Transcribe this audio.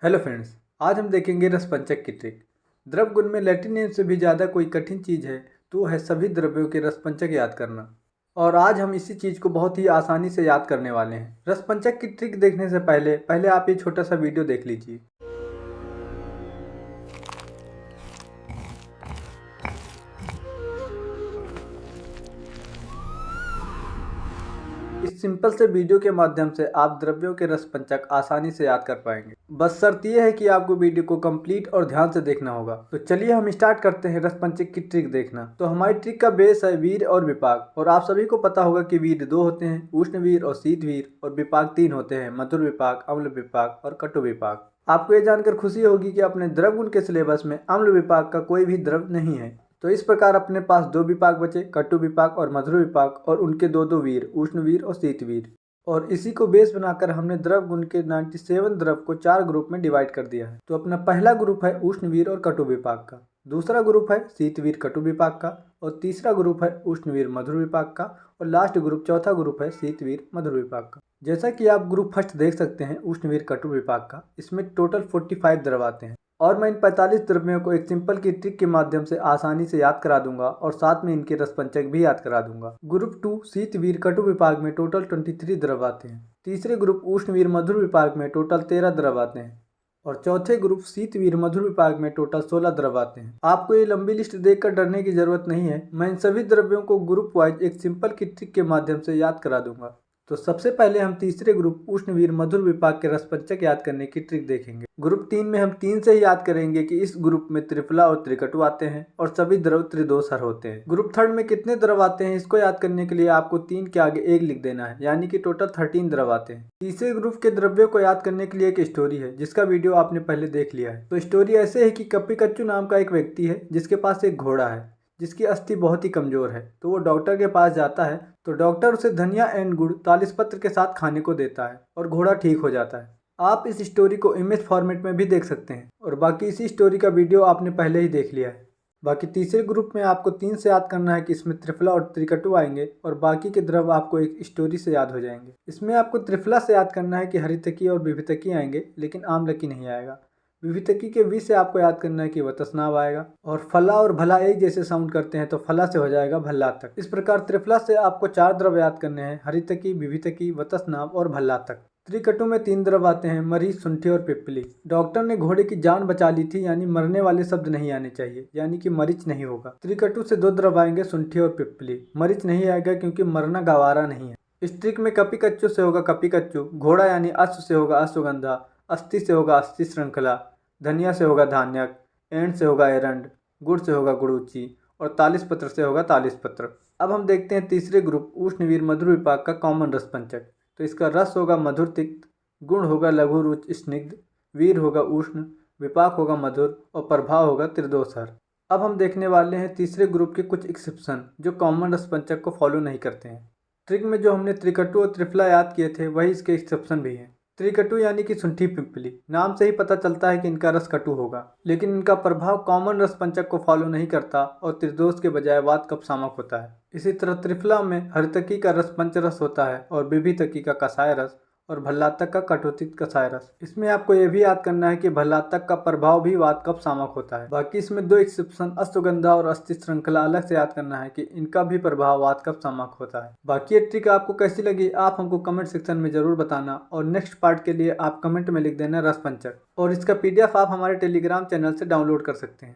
Hello friends, आज हम देखेंगे रसपंचक की ट्रिक। द्रव गुण में लैटिन नेम से भी ज़्यादा कोई कठिन चीज़ है तो वो है सभी द्रव्यों के रसपंचक याद करना। और आज हम इसी चीज़ को बहुत ही आसानी से याद करने वाले हैं। रसपंचक की ट्रिक देखने से पहले आप ये छोटा सा वीडियो देख लीजिए। इस सिंपल से वीडियो के माध्यम से आप द्रव्यों के रसपंचक आसानी से याद कर पाएंगे। बस शर्त यह है कि आपको वीडियो को कंप्लीट और ध्यान से देखना होगा। तो चलिए हम स्टार्ट करते हैं रसपंचक की ट्रिक देखना। तो हमारी ट्रिक का बेस है वीर और विपाक। और आप सभी को पता होगा कि वीर 2 होते हैं, उष्णवीर और शीतवीर, और विपाक 3 होते हैं, मधुर विपाक, अम्ल विपाक और कटु विपाक। आपको ये जानकर खुशी होगी कि अपने द्रव गुण के सिलेबस में अम्ल विपाक का कोई भी द्रव नहीं है। तो इस प्रकार अपने पास 2 विपाक बचे, कटु विपाक और मधुर विपाक, और उनके 2 वीर, उष्णवीर और शीतवीर। और इसी को बेस बनाकर हमने द्रव गुण के 97 द्रव को 4 ग्रुप में डिवाइड कर दिया है। तो अपना पहला ग्रुप है उष्णवीर और कटु विपाक का, दूसरा ग्रुप है शीतवीर कटु विपाक का, और तीसरा ग्रुप है उष्णवीर मधुर विपाक का, और लास्ट ग्रुप चौथा ग्रुप है शीतवीर मधुर विपाक का। जैसा कि आप ग्रुप फर्स्ट देख सकते हैं उष्णवीर कटु विपाक का, इसमें टोटल 45 द्रव आते हैं। और मैं इन 45 द्रव्यों को एक सिंपल की ट्रिक के माध्यम से आसानी से याद करा दूंगा और साथ में इनके रसपंचक भी याद करा दूंगा। ग्रुप 2 शीतवीर कटु विपाक में टोटल 23 द्रव आते हैं। तीसरे ग्रुप उष्णवीर मधुर विपाक में टोटल 13 द्रव आते हैं। और चौथे ग्रुप शीतवीर मधुर विपाक में टोटल 16 द्रव आते हैं। आपको ये लंबी लिस्ट देखकर डरने की जरूरत नहीं है। मैं इन सभी द्रव्यों को ग्रुप वाइज एक सिंपल की ट्रिक के माध्यम से याद करा दूंगा। तो सबसे पहले हम तीसरे ग्रुप उष्णवीर मधुर विपाक के रसपंचक याद करने की ट्रिक देखेंगे। ग्रुप 3 में हम 3 से ही याद करेंगे कि इस ग्रुप में त्रिफला और त्रिकटु आते हैं और सभी द्रव त्रिदोषर होते हैं। ग्रुप 3 में कितने द्रव आते हैं इसको याद करने के लिए आपको 3 के आगे 1 लिख देना है, यानी कि टोटल 13 द्रव आते हैं। तीसरे ग्रुप के द्रव्यों को याद करने के लिए एक स्टोरी है जिसका वीडियो आपने पहले देख लिया है। तो स्टोरी ऐसे है कि कप्पीकच्चू नाम का एक व्यक्ति है जिसके पास एक घोड़ा है जिसकी अस्थि बहुत ही कमजोर है। तो वो डॉक्टर के पास जाता है तो डॉक्टर उसे धनिया एंड गुड़ तालिसपत्र के साथ खाने को देता है और घोड़ा ठीक हो जाता है। आप इस स्टोरी को इमेज फॉर्मेट में भी देख सकते हैं और बाकी इसी स्टोरी का वीडियो आपने पहले ही देख लिया है। बाकी तीसरे ग्रुप में आपको 3 से याद करना है कि इसमें त्रिफला और त्रिकटु आएंगे और बाकी के द्रव आपको एक स्टोरी से याद हो जाएंगे। इसमें आपको त्रिफला से याद करना है कि हरितकी और विभितकी आएंगे लेकिन आम्लकी नहीं आएगा। विभितकी के वी से आपको याद करना है कि वतस्नाव आएगा। और फला और भला एक जैसे साउंड करते हैं तो फला से हो जाएगा भल्ला तक। इस प्रकार त्रिफला से आपको 4 द्रव याद करने हैं, हरितकी, विभितकी, वतस्नाव और भल्ला तक। त्रिकटु में 3 द्रव आते हैं, मरीच, सुंठी और पिप्पली। डॉक्टर ने घोड़े की जान बचा ली थी, यानी मरने वाले शब्द नहीं आने चाहिए, यानी कि मरीच नहीं होगा। त्रिकटु से 2 द्रव आएंगे, सुंठी और पिप्पली। मरीच नहीं आएगा क्योंकि मरना गवारा नहीं है। इस ट्रिक में कप्पीकच्चू से होगा कप्पीकच्चू, घोड़ा यानी अश्व से होगा अश्वगंधा, अस्थि से होगा अस्थि श्रृंखला, धनिया से होगा धान्यक, एंड से होगा एरंड, गुड़ से होगा गुड़ूची, और तालिसपत्र से होगा तालिसपत्र। अब हम देखते हैं तीसरे ग्रुप उष्णवीर मधुर विपाक का कॉमन रसपंचक। तो इसका रस होगा मधुर तिक्त, गुण होगा लघु रुच स्निग्ध, वीर होगा उष्ण, विपाक होगा मधुर और प्रभाव होगा त्रिदोषहर। अब हम देखने वाले हैं तीसरे ग्रुप के कुछ एक्सेप्शन जो कॉमन रसपंचक को फॉलो नहीं करते हैं। ट्रिक में जो हमने त्रिकटु और त्रिफला याद किए थे वही इसके एक्सेप्शन भी हैं। त्रिकटु यानी कि सुंठी पिंपली, नाम से ही पता चलता है कि इनका रस कटु होगा, लेकिन इनका प्रभाव कॉमन रसपंचक को फॉलो नहीं करता और त्रिदोष के बजाय वात कफ सामक होता है। इसी तरह त्रिफला में हरितकी का रस पंचरस होता है और विभितकी का कसाय रस और भल्लातक का कटोतित कसाय रस। इसमें आपको यह भी याद करना है कि भल्लातक का प्रभाव भी वात कफ सामक होता है। बाकी इसमें 2 एक्सेप्शन अश्वगंधा और अस्थि श्रृंखला अलग से याद करना है कि इनका भी प्रभाव वात कफ सामक होता है। बाकी ये ट्रिक आपको कैसी लगी आप हमको कमेंट सेक्शन में जरूर बताना और नेक्स्ट पार्ट के लिए आप कमेंट में लिख देना रसपंचक। और इसका PDF आप हमारे टेलीग्राम चैनल से डाउनलोड कर सकते हैं।